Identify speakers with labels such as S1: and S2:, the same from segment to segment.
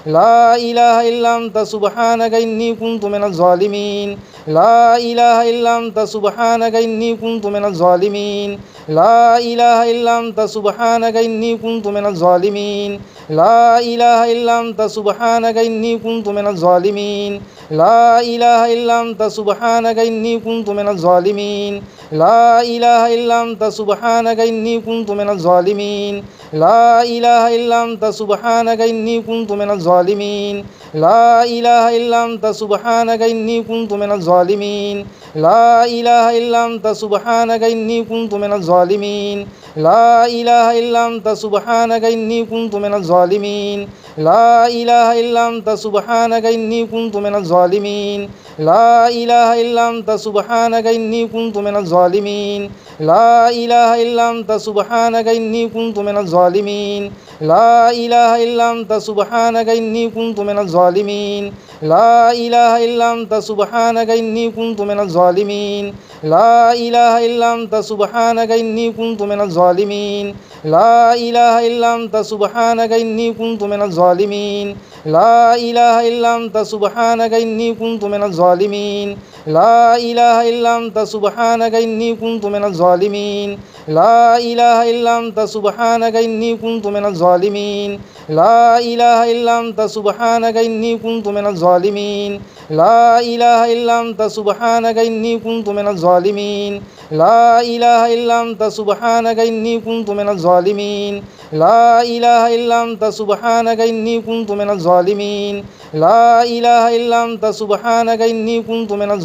S1: لا إله إلا أنت سبحانك إني كنت من الظالمين لا إله إلا أنت سبحانك إني كنت من الظالمين لا إله إلا أنت سبحانك إني كنت من الظالمين لا إله إلا أنت سبحانك إني كنت من الظالمين لا إله إلا أنت سبحانك إني كنت من الظالمين لا إله إلا أنت سبحانك إني كنت من الظالمين لا إله إلا أنت سبحانك إني كنت من الظالمين لا إله إلا أنت سبحانك إني كنت من الظالمين لا إله إلا أنت سبحانك إني كنت من الظالمين لا إله إلا أنت سبحانك إني كنت من الظالمين لا إله إلا أنت سبحانك إني كنت من الظالمين لا إله إلا أنت سبحانك إني كنت من الظالمين لا إله إلا أنت سبحانك إني كنت من الظالمين لا إله إلا أنت سبحانك إني كنت من الظالمين لا إله إلا أنت سبحانك إني كنت من الظالمين لا إله إلا أنت سبحانك إني كنت من الظالمين لا إله إلا أنت سبحانك إني كنت من الظالمين لا إله إلا أنت سبحانك إني كنت من الظالمين لا إله إلا أنت سبحانك إني كنت من الظالمين لا إله إلا أنت سبحانك إني كنت من الظالمين لا إله إلا أنت سبحانك إني كنت من الظالمين لا إله إلا أنت سبحانك إني كنت من الظالمين لا إله إلا أنت سبحانك إني كنت من الظالمين لا إله إلا أنت سبحانك إني كنت من الظالمين لا إله إلا أنت سبحانك إني كنت من الظالمين لا إله إلا أنت سبحانك إني كنت من الظالمين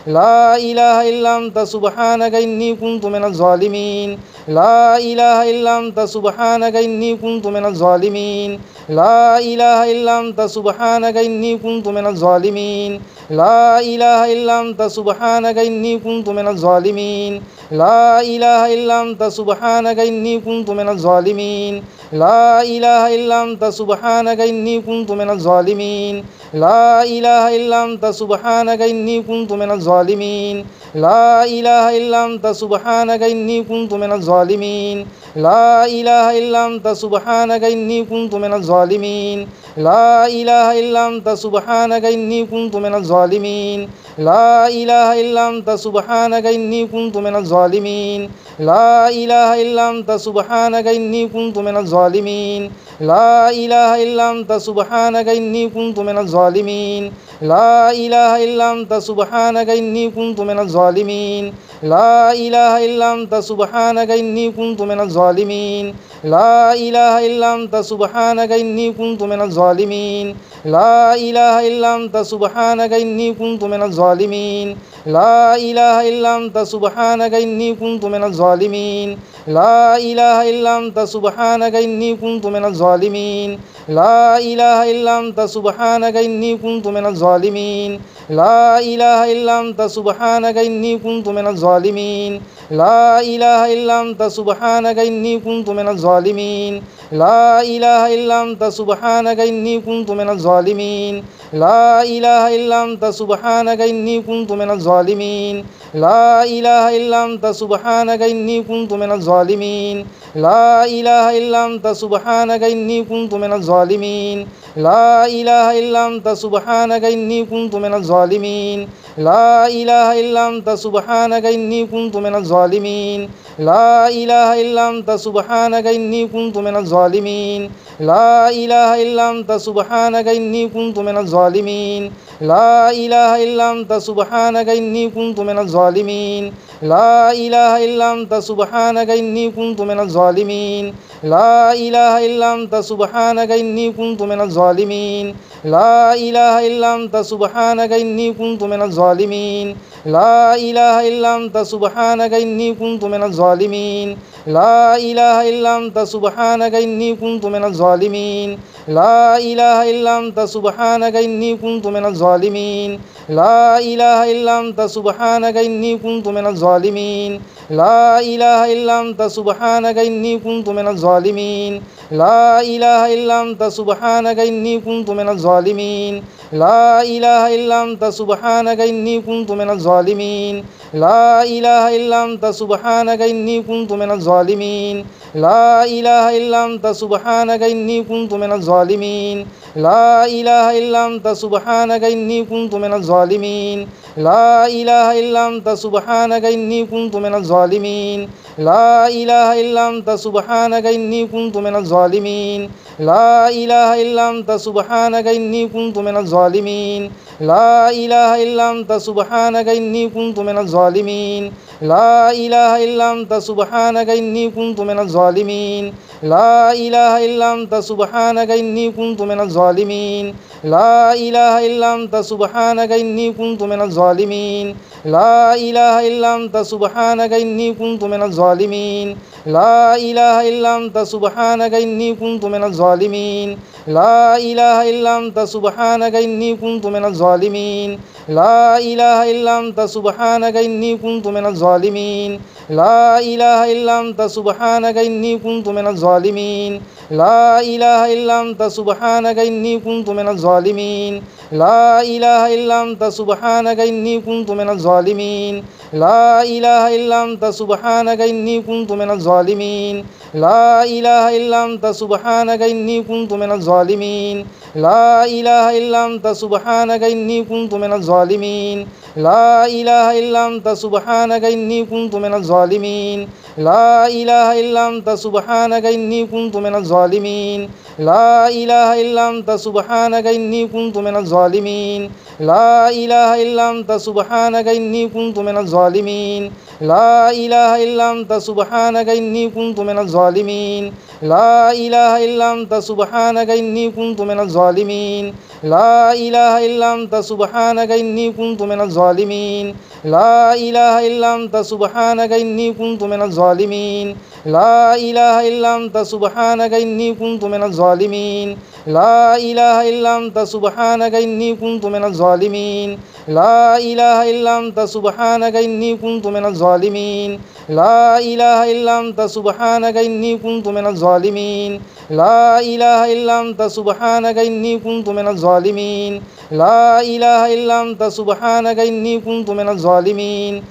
S1: لا إله إلا أنت سبحانك إني كنت من الظالمين لا إله إلا أنت سبحانك إني كنت من الظالمين لا إله إلا أنت سبحانك إني كنت من الظالمين لا إله إلا أنت سبحانك إني كنت من الظالمين لا إله إلا أنت سبحانك إني كنت من الظالمين لا إله إلا أنت سبحانك إني كنت من الظالمين لا إله إلا أنت سبحانك إني كنت من الظالمين لا إله إلا أنت سبحانك إني كنت من الظالمين لا إله إلا أنت سبحانك إني كنت من الظالمين لا إله إلا أنت سبحانك إني كنت من الظالمين لا إله إلا أنت سبحانك إني كنت من الظالمين لا إله إلا أنت سبحانك إني كنت من الظالمين لا إله إلا أنت سبحانك إني كنت من الظالمين لا إله إلا أنت سبحانك إني كنت من الظالمين لا إله إلا أنت سبحانك إني كنت من الظالمين لا إله إلا أنت سبحانك إني كنت من الظالمين لا إله إلا أنت سبحانك إني كنت من الظالمين لا إله إلا أنت سبحانك إني كنت من الظالمين لا إله إلا أنت سبحانك إني كنت من الظالمين لا إله إلا أنت سبحانك إني كنت من الظالمين لا إله إلا أنت سبحانك إني كنت من الظالمين لا إله إلا أنت سبحانك إني كنت من الظالمين لا إله إلا أنت سبحانك إني كنت من الظالمين لا إله إلا أنت سبحانك إني كنت من الظالمين لا إله إلا أنت سبحانك إني كنت من الظالمين لا إله إلا أنت سبحانك إني كنت من الظالمين لا إله إلا أنت سبحانك إني كنت من الظالمين لا إله إلا أنت سبحانك إني كنت من الظالمين لا إله إلا أنت سبحانك إني كنت من الظالمين لا إله إلا أنت سبحانك إني كنت من الظالمين لا إله إلا أنت سبحانك إني كنت من الظالمين لا إله إلا أنت سبحانك إني كنت من الظالمين لا إله إلا أنت سبحانك إني كنت من الظالمين لا إله إلا أنت سبحانك إني كنت من الظالمين لا إله إلا أنت سبحانك إني كنت من الظالمين لا إله إلا أنت سبحانك إني كنت من الظالمين لا إله إلا أنت سبحانك إني كنت من الظالمين لا إله إلا أنت سبحانك إني كنت من الظالمين لا إله إلا أنت سبحانك إني كنت من الظالمين لا إله إلا أنت سبحانك إني كنت من الظالمين لا إله إلا أنت سبحانك إني كنت من الظالمين لا إله إلا أنت سبحانك إني كنت من الظالمين لا إله إلا أنت سبحانك إني كنت من الظالمين لا إله إلا أنت سبحانك إني كنت من الظالمين لا إله إلا أنت سبحانك إني كنت من الظالمين لا إله إلا أنت سبحانك إني كنت من الظالمين لا إله إلا أنت سبحانك إني كنت من الظالمين لا إله إلا أنت سبحانك إني كنت من الظالمين لا إله إلا أنت سبحانك إني كنت من الظالمين لا إله إلا أنت سبحانك إني كنت من الظالمين لا إله إلا أنت سبحانك إني كنت من الظالمين لا إله إلا أنت سبحانك إني كنت من الظالمين لا إله إلا أنت سبحانك إني كنت من الظالمين لا إله إلا أنت سبحانك إني كنت من الظالمين لا إله إلا أنت سبحانك إني كنت من الظالمين لا إله إلا أنت سبحانك إني كنت من الظالمين لا إله إلا أنت سبحانك إني كنت من الظالمين لا إله إلا أنت سبحانك إني كنت من الظالمين لا إله إلا أنت سبحانك إني كنت من الظالمين لا إله إلا أنت سبحانك إني كنت من الظالمين لا إله إلا أنت سبحانك إني كنت من الظالمين لا إله إلا أنت سبحانك إني كنت من الظالمين لا إله إلا أنت سبحانك إني كنت من الظالمين لا إله إلا أنت سبحانك إني كنت من الظالمين لا إله إلا أنت سبحانك إني كنت من الظالمين لا إله إلا أنت سبحانك إني كنت من الظالمين لا إله إلا أنت سبحانك إني كنت من الظالمين لا إله إلا أنت سبحانك إني كنت من الظالمين لا إله إلا أنت سبحانك إني كنت من الظالمين لا إله إلا أنت سبحانك إني كنت من الظالمين لا إله إلا أنت سبحانك إني كنت من الظالمين لا إله إلا أنت سبحانك إني كنت من الظالمين لا إله إلا أنت سبحانك إني كنت من الظالمين لا إله إلا أنت سبحانك إني كنت من الظالمين